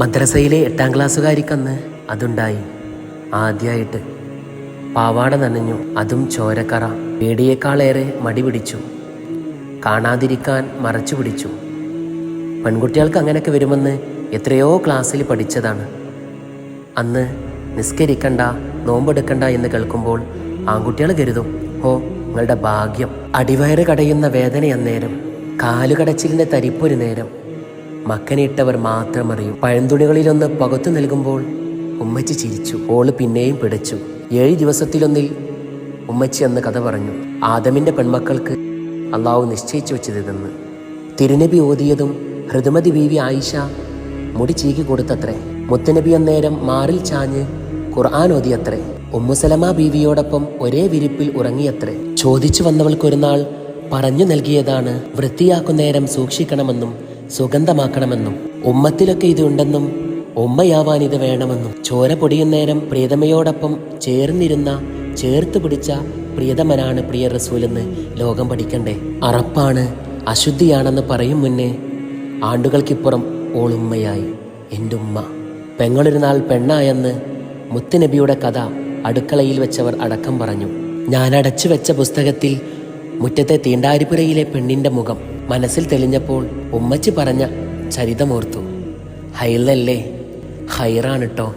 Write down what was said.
മദ്രസയിലെ 8ാം ക്ലാസ്സുകാരിക്കന്ന് അതുണ്ടായി. ആദ്യമായിട്ട് പാവാട നനഞ്ഞു, അതും ചോരക്കറ. പേടിയേക്കാളേറെ മടി പിടിച്ചു, കാണാതിരിക്കാൻ മറച്ചു പിടിച്ചു. പെൺകുട്ടികൾക്ക് അങ്ങനെയൊക്കെ വരുമെന്ന് എത്രയോ ക്ലാസ്സിൽ പഠിച്ചതാണ്. അന്ന് നിസ്കരിക്കണ്ട, നോമ്പെടുക്കണ്ട എന്ന് കേൾക്കുമ്പോൾ ആൺകുട്ടികൾ കരുതും, ഓ നിങ്ങളുടെ ഭാഗ്യം. അടിവയറ് കടയുന്ന വേദന അന്നേരം, കാലുകടച്ചിലിൻ്റെ തരിപ്പൊരു നേരം മക്കനിട്ടവർ മാത്രം അറിയും. പഴന്തുണികളിലൊന്ന് പകുത്തു നൽകുമ്പോൾ ഉമ്മച്ചി ചിരിച്ചു. ഓള് പിന്നെയും പിടിച്ചു. 7 ദിവസത്തിലൊന്നിൽ ഉമ്മച്ചി അന്ന് കഥ പറഞ്ഞു. ആദമിൻ്റെ പെൺമക്കൾക്ക് അള്ളാഹു നിശ്ചയിച്ചു വെച്ചതെന്ന്. തിരുനബി ഓതിയതും ഹൃദമതി ബീവി ആയിഷ മുടി ചീകി കൊടുത്തത്രേ. മുത്തനബി അന്നേരം മാറിൽ ചാഞ്ഞ് ഖുർആൻ ഓതിയത്രേ. ഉമ്മുസലമ ബീവിയോടൊപ്പം ഒരേ വിരിപ്പിൽ ഉറങ്ങിയത്രേ. ചോദിച്ചു വന്നവൾക്കൊരു നാൾ പറഞ്ഞു നൽകിയതാണ്, വൃത്തിയാക്കുന്നേരം സൂക്ഷിക്കണമെന്നും സുഗന്ധമാക്കണമെന്നും, ഉമ്മത്തിലൊക്കെ ഇതുണ്ടെന്നും ഉമ്മയാവാൻ ഇത് വേണമെന്നും. ചോര പൊടിയുന്നേരം പ്രിയതമയോടൊപ്പം ചേർത്ത് പിടിച്ച പ്രിയതമനാണ് പ്രിയ റസൂലെന്ന് ലോകം പഠിക്കണ്ടേ. അറപ്പാണ്, അശുദ്ധിയാണെന്ന് പറയും മുന്നേ ആണ്ടുകൾക്കിപ്പുറം ഓളുമ്മയായി എൻ്റെ ഉമ്മ. പെങ്ങളൊരു നാൾ പെണ്ണായെന്ന് മുത്തുനബിയുടെ കഥ അടുക്കളയിൽ വെച്ചവർ അടക്കം പറഞ്ഞു. ഞാൻ അടച്ചു വെച്ച പുസ്തകത്തിൽ മുറ്റത്തെ തീണ്ടാരിപ്പുരയിലെ പെണ്ണിൻ്റെ മുഖം മനസ്സിൽ തെളിഞ്ഞപ്പോൾ ഉമ്മച്ചി പറഞ്ഞ ചരിതമോർത്തു. ഹൈറല്ലേ, ഹൈറാണ് ട്ടോ.